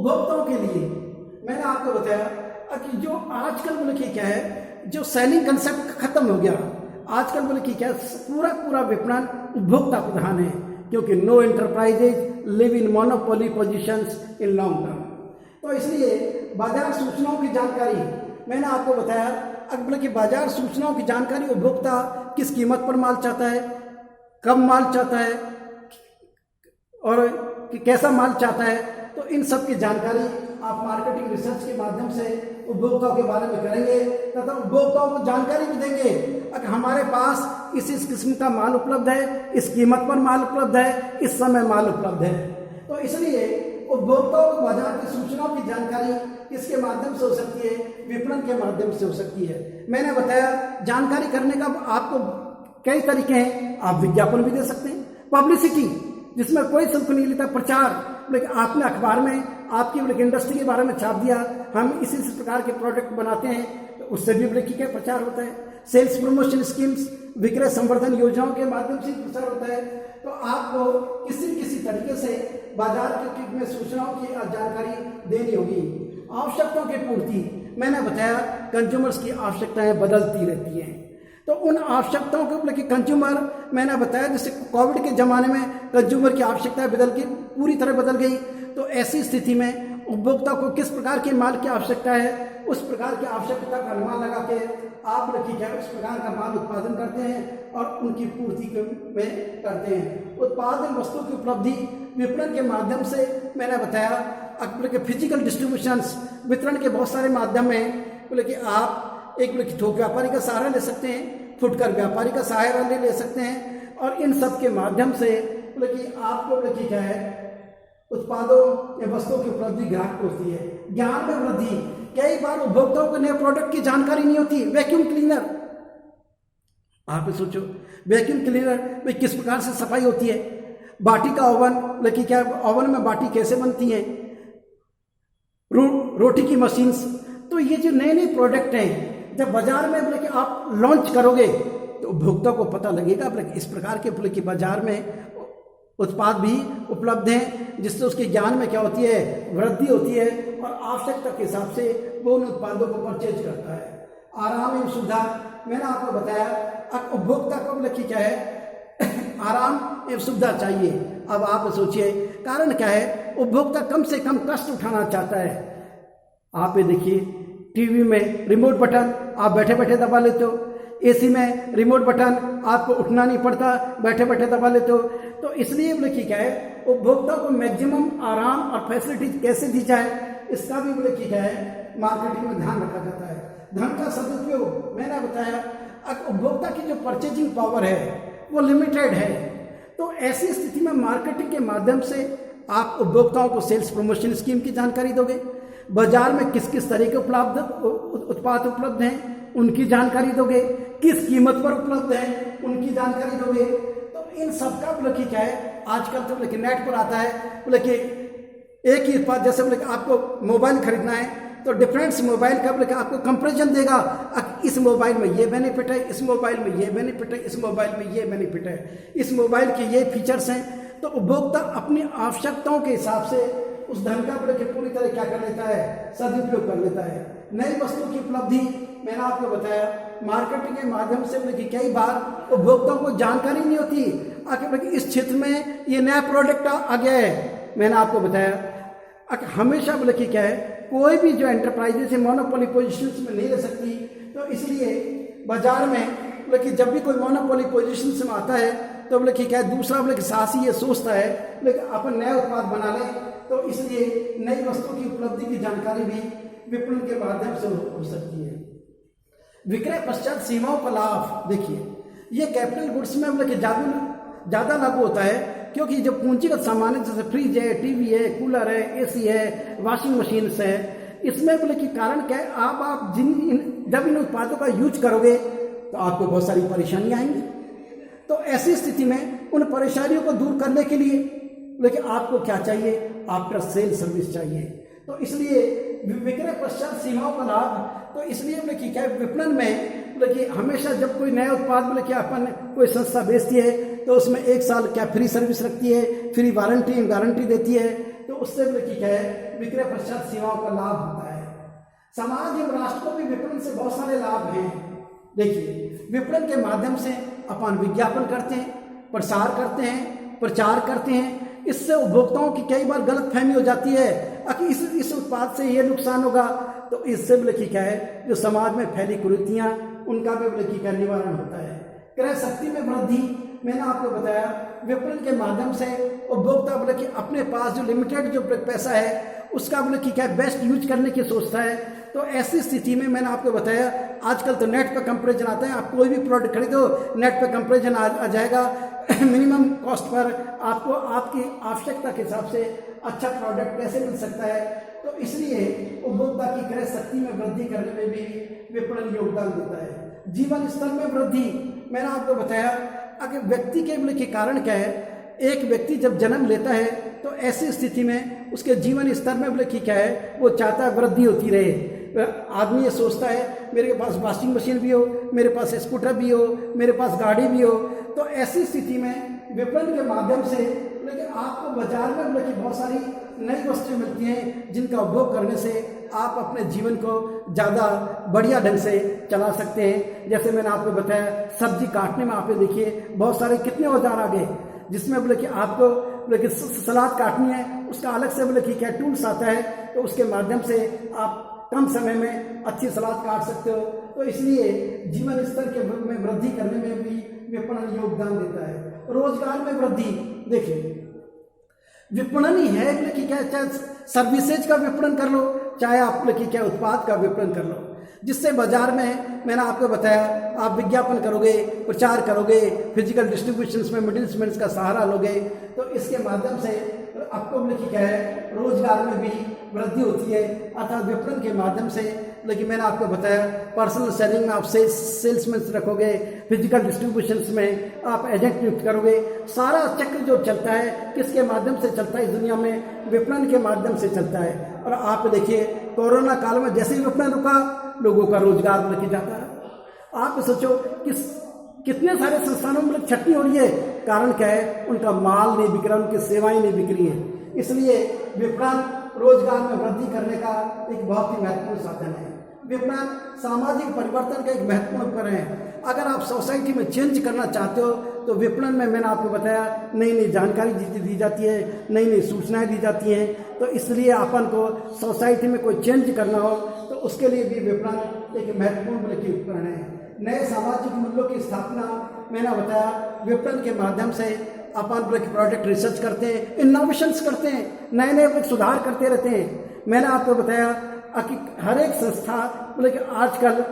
उपभोक्ताओं के लिए मैंने आपको बताया कि जो आजकल बोले कि क्या है, जो सेलिंग कंसेप्ट खत्म हो गया। आजकल बोले कि क्या पूरा विपणन उपभोक्ता प्रधान है, क्योंकि no enterprises live in monopoly positions in long term. तो इसलिए बाजार सूचनाओं की जानकारी मैंने आपको बताया। अब बोले कि बाजार सूचनाओं की जानकारी उपभोक्ता किस कीमत पर माल चाहता है, कब माल चाहता है और कैसा माल चाहता है, तो इन सब की जानकारी आप मार्केटिंग रिसर्च के माध्यम से उपभोक्ताओं के बारे में करेंगे तथा उपभोक्ताओं को जानकारी भी देंगे कि हमारे पास इस किस्म का माल उपलब्ध है, इस कीमत पर माल उपलब्ध है, इस समय माल उपलब्ध है। तो इसलिए उपभोक्ताओं को बाजार की सूचनाओं की जानकारी किसके माध्यम से हो सकती है, विपणन के माध्यम से हो सकती है। मैंने बताया जानकारी करने का आपको कई तरीके हैं। आप विज्ञापन भी दे सकते हैं, पब्लिसिटी जिसमें कोई शुल्क नहीं लेता, प्रचार लेकिन आपने अखबार में आपकी इंडस्ट्री के बारे में छाप दिया, हम इसी प्रकार के प्रोडक्ट बनाते हैं, तो उससे भी क्या प्रचार होता है। सेल्स प्रमोशन स्कीम्स, विक्रय संवर्धन योजनाओं के माध्यम से प्रचार होता है। तो आपको किसी तरीके से बाजार के में सूचनाओं की जानकारी देनी होगी। आवश्यकताओं की पूर्ति मैंने बताया, कंज्यूमर्स की आवश्यकताएं बदलती रहती हैं, तो उन आवश्यकताओं को लेकर कंज्यूमर मैंने बताया, जैसे कोविड के ज़माने में कंज्यूमर की आवश्यकताएं पूरी तरह बदल गई। तो ऐसी स्थिति में उपभोक्ता को किस प्रकार के माल की आवश्यकता है, उस प्रकार की आवश्यकता का अनुमान लगा के आप क्या उस प्रकार का माल उत्पादन करते हैं और उनकी पूर्ति में करते हैं। उत्पादन वस्तु की उपलब्धि विपणन के माध्यम से मैंने बताया, बोले कि फिजिकल डिस्ट्रीब्यूशंस वितरण के बहुत सारे माध्यम हैं। बोले कि आप एक थोक व्यापारी का सहारा ले सकते हैं, फुटकर व्यापारी का सहारा ले सकते हैं, और इन सब के माध्यम से बोले कि आपको बोले कि क्या है, उत्पादों या वस्तुओं की उपलब्धि ग्राहक को होती है। ज्ञान में वृद्धि, कई बार उपभोक्ताओं को नए प्रोडक्ट की जानकारी नहीं होती। वैक्यूम क्लीनर, आप सोचो वैक्यूम क्लीनर में किस प्रकार से सफाई होती है, बाटी का ओवन, लेकिन क्या ओवन में बाटी कैसे बनती है, रोटी की मशीन्स। तो ये जो नए नए प्रोडक्ट हैं, जब बाजार में बोले कि आप लॉन्च करोगे तो उपभोक्ता को पता लगेगा बोले इस प्रकार के बोले कि बाजार में उत्पाद भी उपलब्ध हैं, जिससे उसके ज्ञान में क्या होती है, वृद्धि होती है, और आवश्यकता के हिसाब से वो उन उत्पादों को परचेज करता है। आराम एवं सुविधा मैंने आपको बताया, अब उपभोक्ता को बोले कि क्या है, आराम एवं सुविधा चाहिए। अब आप सोचिए कारण क्या है, उपभोक्ता कम से कम कष्ट उठाना चाहता है। आप ये देखिए, टीवी में रिमोट बटन आप बैठे बैठे दबा लेते हो, एसी में रिमोट बटन आपको उठना नहीं पड़ता, बैठे बैठे दबा लेते हो। तो इसलिए बोले कि क्या है, उपभोक्ता को मैक्सिमम आराम और फैसिलिटी कैसे दी जाए, इसका भी बोले कि क्या है, मार्केटिंग में ध्यान रखा जाता है। धन का सदुपयोग मैंने बताया, उपभोक्ता की जो परचेजिंग पावर है वो लिमिटेड है। तो ऐसी स्थिति में मार्केटिंग के माध्यम से आप उपभोक्ताओं को सेल्स प्रमोशन स्कीम की जानकारी दोगे, बाजार में किस किस तरह के उत्पाद उपलब्ध हैं उनकी जानकारी दोगे, किस कीमत पर उपलब्ध है उनकी जानकारी दोगे। तो इन सब का बोले कि क्या है, आजकल तो बोले कि नेट पर आता है, बोले कि एक ही उत्पाद, जैसे बोले कि आपको मोबाइल खरीदना है तो डिफरेंट मोबाइल का बोले कि आपको कंपैरिजन देगा, इस मोबाइल में ये बेनिफिट है, इस मोबाइल में ये बेनिफिट है, इस मोबाइल में ये बेनिफिट है, इस मोबाइल के ये फीचर्स हैं। तो उपभोक्ता अपनी आवश्यकताओं के हिसाब से उस धन का बोले कि पूरी तरह क्या कर लेता है, सदुपयोग कर लेता है। नई वस्तु की उपलब्धि मैंने आपको बताया, मार्केटिंग के माध्यम से बोले कि कई बार उपभोक्ताओं को जानकारी नहीं होती आखिर इस क्षेत्र में ये नया प्रोडक्ट आ गया है। मैंने आपको बताया हमेशा बोले कि क्या है, कोई भी जो एंटरप्राइजेस है मोनोपोली पोजीशंस में नहीं रह सकती। तो इसलिए बाजार में बोले कि जब भी कोई मोनोपोली पोजीशंस में आता है तो बोले कि क्या है, दूसरा बोले कि साहसी ये सोचता है बोले कि अपन नया उत्पाद बना लें। तो इसलिए नई वस्तु की उपलब्धि की जानकारी भी विपणन के माध्यम से हो सकती है। विक्रय पश्चात सीमाओं का लाभ, देखिए ये कैपिटल गुड्स में बोले कि ज़्यादा लागू होता है, क्योंकि जो पूंजीगत सामान है जैसे फ्रिज है, टीवी है, कूलर है, एसी है, वॉशिंग मशीन है, इसमें बोले कि कारण क्या है, आप जब इन उत्पादों का यूज करोगे तो आपको बहुत सारी परेशानियां आएंगी। तो ऐसी स्थिति में उन परेशानियों को दूर करने के लिए बोले कि आपको क्या चाहिए, आफ्टर सेल सर्विस चाहिए। तो इसलिए विक्रय पश्चात सीमाओं का लाभ, तो इसलिए बोले कि क्या विपणन में बोले कि हमेशा जब कोई नया उत्पाद बोले कि अपन कोई संस्था बेचती है तो उसमें 1 साल क्या फ्री सर्विस रखती है, फ्री वारंटी गारंटी देती है। तो उससे बोले कि क्या है, विक्रय पश्चात सेवाओं का लाभ होता है। समाज एवं राष्ट्र को भी विपणन से बहुत सारे लाभ हैं। देखिए, विपणन के माध्यम से अपन विज्ञापन करते हैं, प्रसार करते हैं, प्रचार करते हैं। इससे उपभोक्ताओं की कई बार गलत फहमी हो जाती है कि इस उत्पाद से ये नुकसान होगा। तो इससे बोले कि क्या है, जो समाज में फैली कुरीतियां, उनका भी बोले कि क्या निवारण होता है। क्रय शक्ति में वृद्धि, मैंने आपको बताया विपणन के माध्यम से उपभोक्ता बोले कि अपने पास जो लिमिटेड जो पैसा है उसका बोले कि क्या बेस्ट यूज करने की सोचता है। तो ऐसी स्थिति में मैंने आपको बताया आजकल तो नेट पर कंपैरिजन आता है, आप कोई भी प्रोडक्ट खरीदो नेट पर कंपैरिजन आ जाएगा। मिनिमम कॉस्ट पर आपको आपकी आवश्यकता के हिसाब से अच्छा प्रोडक्ट कैसे मिल सकता है। तो इसलिए उपभोक्ता की क्रय शक्ति में वृद्धि करने में भी विपणन योगदान देता है। जीवन स्तर में वृद्धि, मैंने आपको बताया अगर व्यक्ति के बोले के कारण क्या है, एक व्यक्ति जब जन्म लेता है तो ऐसी स्थिति में उसके जीवन स्तर में बोले कि क्या है, वो चाहता है वृद्धि होती रहे। आदमी ये सोचता है मेरे पास वॉशिंग मशीन भी हो, मेरे पास स्कूटर भी हो, मेरे पास गाड़ी भी हो। तो ऐसी स्थिति में विपणन के माध्यम से लेकिन आपको बाजार में बोले कि बहुत सारी नई वस्तुएं मिलती हैं जिनका उपभोग करने से आप अपने जीवन को ज़्यादा बढ़िया ढंग से चला सकते हैं। जैसे मैंने आपको बताया सब्जी काटने में आप देखिए बहुत सारे कितने औजार आ गए, जिसमें बोले कि आपको बोले कि सलाद काटनी है उसका अलग से बोले कि क्या टूल्स आता है, तो उसके माध्यम से आप कम समय में अच्छी सलाद काट सकते हो। तो इसलिए जीवन स्तर के में वृद्धि करने में भी विपणन योगदान देता है। रोजगार में वृद्धि, देखिए विपणन ही है बोले कि क्या, चाहे सर्विसेज का विपणन कर लो, चाहे आप बोले कि क्या उत्पाद का विपणन कर लो, जिससे बाजार में मैंने आपको बताया आप विज्ञापन करोगे, प्रचार करोगे, फिजिकल डिस्ट्रीब्यूशन में मिडिलमैन का सहारा लोगे, तो इसके माध्यम से आपको बोले कि क्या है, रोजगार में भी वृद्धि होती है। अर्थात विपणन के माध्यम से, लेकिन मैंने आपको बताया पर्सनल सेलिंग में आप सेल्समैन रखोगे, फिजिकल डिस्ट्रीब्यूशन में आप एजेंट नियुक्त करोगे। सारा चक्र जो चलता है किसके माध्यम से चलता है इस दुनिया में, विपणन के माध्यम से चलता है। और आप देखिए कोरोना काल में जैसे ही विपणन रुका लोगों का रोजगार लग जाता है। आप सोचो कितने सारे संस्थानों में छटनी हो रही है, कारण क्या है, उनका माल नहीं बिक रहा, उनकी सेवाएं नहीं बिक रही है। इसलिए विपणन रोजगार में वृद्धि करने का एक बहुत ही महत्वपूर्ण साधन है। विपणन सामाजिक परिवर्तन का एक महत्वपूर्ण उपकरण है। अगर आप सोसाइटी में चेंज करना चाहते हो तो विपणन में मैंने आपको बताया नई नई जानकारी दी जाती है, नई नई सूचनाएं दी जाती हैं। तो इसलिए अपन को सोसाइटी में कोई चेंज करना हो तो उसके लिए भी विपणन एक महत्वपूर्ण उपकरण है। नए सामाजिक मूल्यों की स्थापना, मैंने बताया विपणन के माध्यम से अपन प्रोडक्ट रिसर्च करते हैं, इनोवेशंस करते हैं, नए नए सुधार करते रहते हैं। मैंने आपको बताया कि हर एक संस्था बोले कि आजकल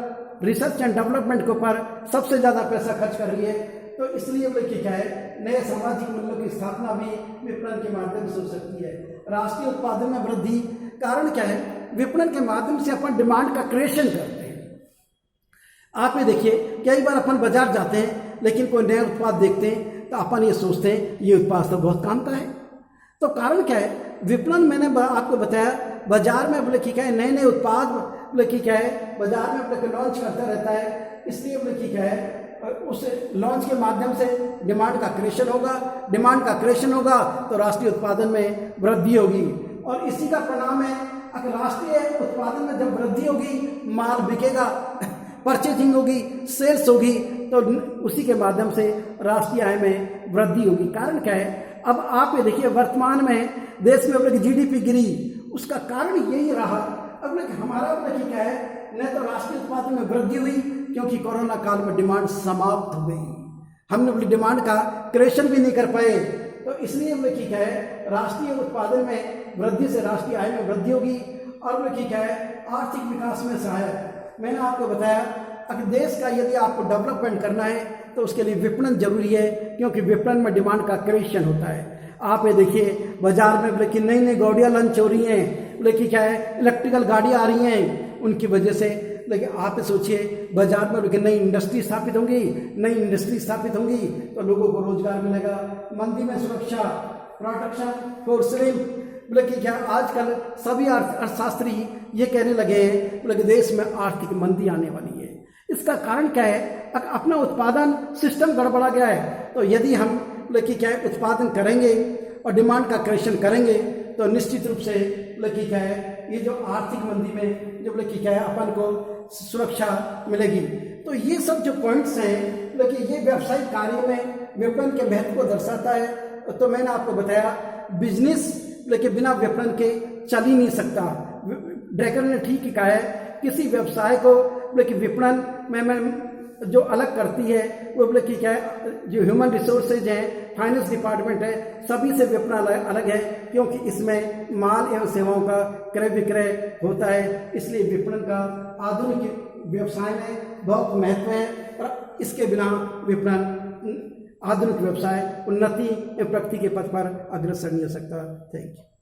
रिसर्च एंड डेवलपमेंट के ऊपर सबसे ज़्यादा पैसा खर्च कर रही है। तो इसलिए बोले कि क्या है, नए सामाजिक मूल्यों की स्थापना भी विपणन के माध्यम से हो सकती है। राष्ट्रीय उत्पादन में वृद्धि, कारण क्या है, विपणन के माध्यम से अपन डिमांड का क्रिएशन करते हैं। आप ये देखिए कई बार अपन बाजार जाते हैं लेकिन कोई नया उत्पाद देखते हैं तो अपन ये सोचते हैं ये उत्पाद तो बहुत काम का है। तो कारण क्या है, विपणन मैंने आपको बताया बाजार में बोले कि क्या है, नए नए उत्पाद बोले कि क्या है बाजार में बोले लॉन्च करता रहता है। इसलिए बोले कि क्या है, उस लॉन्च के माध्यम से डिमांड का क्रिएशन होगा, डिमांड का क्रिएशन होगा तो राष्ट्रीय उत्पादन में वृद्धि होगी। और इसी का परिणाम है अगर राष्ट्रीय उत्पादन में जब वृद्धि होगी, माल बिकेगा, परचेजिंग होगी, सेल्स होगी, तो उसी के माध्यम से राष्ट्रीय आय में वृद्धि होगी। कारण क्या है, अब आप ये देखिए वर्तमान में देश में अपने जीडीपी गिरी, उसका कारण यही रहा अब हमारा अपने क्या है, न तो राष्ट्रीय उत्पादन में वृद्धि हुई क्योंकि कोरोना काल में डिमांड समाप्त हो गई, हमने अपनी डिमांड का क्रिएशन भी नहीं कर पाए। तो इसलिए हमने क्या है, राष्ट्रीय उत्पादन में वृद्धि से राष्ट्रीय आय में वृद्धि होगी और हमने क्या है, आर्थिक विकास में सहायक। मैंने आपको बताया अगर देश का यदि आपको डेवलपमेंट करना है तो उसके लिए विपणन जरूरी है, क्योंकि विपणन में डिमांड का क्रिएशन होता है। आप ये देखिए बाजार में बोले कि नई नई गाड़ियाँ लॉन्च हो रही हैं, बोले कि क्या है इलेक्ट्रिकल गाड़ियाँ आ रही हैं, उनकी वजह से लेकिन आप सोचिए बाजार में बोले नई इंडस्ट्री स्थापित होंगी, नई इंडस्ट्री स्थापित होंगी तो लोगों को रोजगार मिलेगा। मंदी में सुरक्षा, प्रोटेक्शन फॉर सेलिंग, बोले कि क्या आजकल सभी अर्थशास्त्री ये कहने लगे हैं बोले कि देश में आर्थिक मंदी आने वाली है। इसका कारण क्या है, अपना उत्पादन सिस्टम गड़बड़ा गया है। तो यदि हम बोले कि क्या उत्पादन करेंगे और डिमांड का क्रिएशन करेंगे तो निश्चित रूप से मतलब कि क्या है, ये जो आर्थिक मंदी में जो मतलब कि क्या है अपन को सुरक्षा मिलेगी। तो ये सब जो पॉइंट्स हैं मतलब कि ये व्यावसायिक कार्य में विपणन के महत्व को दर्शाता है। तो मैंने आपको बताया बिजनेस लेकिन बिना विपणन के चल ही नहीं सकता। ड्रैगर ने ठीक कहा है, किसी व्यवसाय को लेकिन विपणन में जो अलग करती है वो बोले कि क्या है, जो ह्यूमन रिसोर्सेज है, फाइनेंस डिपार्टमेंट है, सभी से विपणन अलग है, क्योंकि इसमें माल एवं सेवाओं का क्रय विक्रय होता है। इसलिए विपणन का आधुनिक व्यवसाय में बहुत महत्व है और इसके बिना विपणन आधुनिक व्यवसाय उन्नति एवं प्रगति के पथ पर अग्रसर नहीं हो सकता। Thank you.